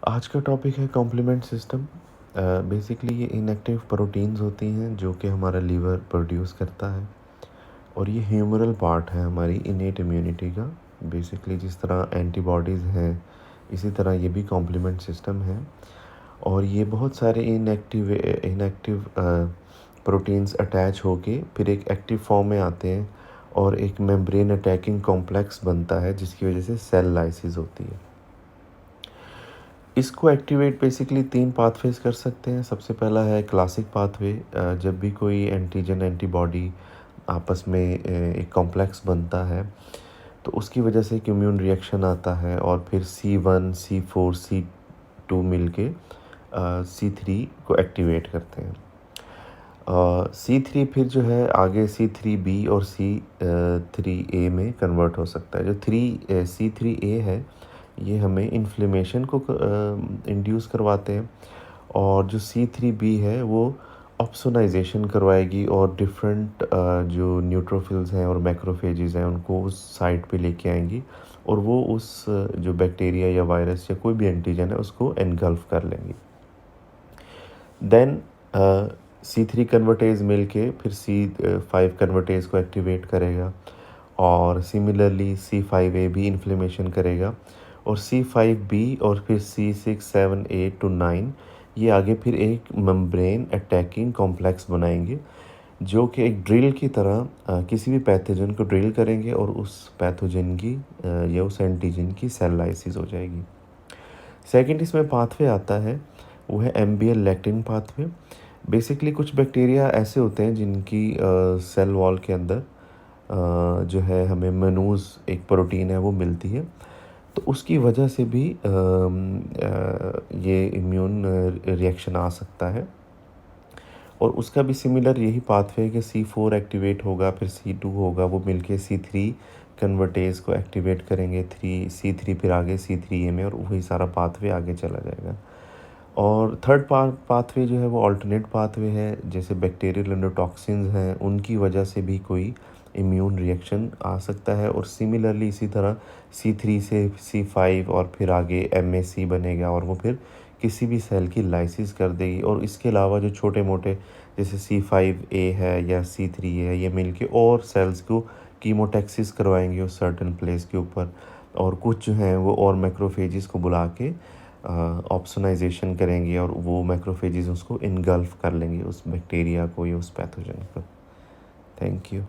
आज का टॉपिक है कॉम्प्लीमेंट सिस्टम। बेसिकली ये इनएक्टिव प्रोटीन्स होती हैं जो कि हमारा लीवर प्रोड्यूस करता है, और ये ह्यूमरल पार्ट है हमारी इनेट इम्यूनिटी का। बेसिकली जिस तरह एंटीबॉडीज़ हैं, इसी तरह ये भी कॉम्प्लीमेंट सिस्टम है। और ये बहुत सारे इनएक्टिव प्रोटीन्स अटैच होके फिर एक एक्टिव फॉर्म में आते हैं, और एक मेम्ब्रेन अटैकिंग कॉम्प्लेक्स बनता है जिसकी वजह से सेल लाइसिस होती है। इसको एक्टिवेट बेसिकली 3 पाथवेज़ कर सकते हैं। सबसे पहला है क्लासिक पाथवे। जब भी कोई एंटीजन एंटीबॉडी आपस में एक कॉम्प्लेक्स बनता है, तो उसकी वजह से एक इम्यून रिएक्शन आता है, और फिर C1 C4 C2 मिलके C3 को एक्टिवेट करते हैं। C3 फिर जो है आगे C3B और C3A में कन्वर्ट हो सकता है। जो C3A है, ये हमें इन्फ्लेमेशन को इंड्यूस करवाते हैं, और जो C3B है वो ऑप्सोनाइजेशन करवाएगी और डिफरेंट जो न्यूट्रोफिल्स हैं और मैक्रोफेजेस हैं उनको उस साइट पे लेके आएंगी, और वो उस जो बैक्टीरिया या वायरस या कोई भी एंटीजन है उसको एनगल्फ कर लेंगी। देन C3 कन्वर्टेज मिल के फिर C5 कन्वर्टेज को एक्टिवेट करेगा, और सिमिलरली C5A भी इन्फ्लेमेशन करेगा, और C5B और फिर C6 7 8 to 9 ये आगे फिर एक मेम्ब्रेन अटैकिंग कॉम्प्लेक्स बनाएंगे, जो कि एक ड्रिल की तरह किसी भी पैथोजन को ड्रिल करेंगे, और उस पैथोजन की या उस एंटीजन की सेल लाइसिस हो जाएगी। सेकंड इसमें पाथवे आता है, वो है एम्बियल लैक्टिन पाथवे। बेसिकली कुछ बैक्टीरिया ऐसे होते हैं जिनकी सेल वॉल के अंदर जो है हमें मनूज़ एक प्रोटीन है वो मिलती है, तो उसकी वजह से भी ये इम्यून रिएक्शन आ सकता है। और उसका भी सिमिलर यही पाथवे है कि C4 एक्टिवेट होगा, फिर C2 होगा, वो मिलके C3 कन्वर्टेज को एक्टिवेट करेंगे, C3 फिर आगे C3A में, और वही सारा पाथवे आगे चला जाएगा। और थर्ड पाथवे जो है वो अल्टरनेट पाथवे है, जैसे बैक्टीरियल एंडोटॉक्सिन्स हैं उनकी वजह से भी कोई इम्यून रिएक्शन आ सकता है, और सिमिलरली इसी तरह C3 से C5 और फिर आगे MAC बनेगा, और वो फिर किसी भी सेल की लाइसिस कर देगी। और इसके अलावा जो छोटे मोटे जैसे C5A है या C3A है, ये मिलके और सेल्स को कीमोटैक्सिस करवाएंगे उस सर्टेन प्लेस के ऊपर, और कुछ जो हैं वो और मैक्रोफेजेस को बुला के ऑप्सोनाइजेशन करेंगे, और वो मैक्रोफेजेस उसको इनगल्फ कर लेंगे उस बैक्टीरिया को या उस पैथोजन को। Thank you.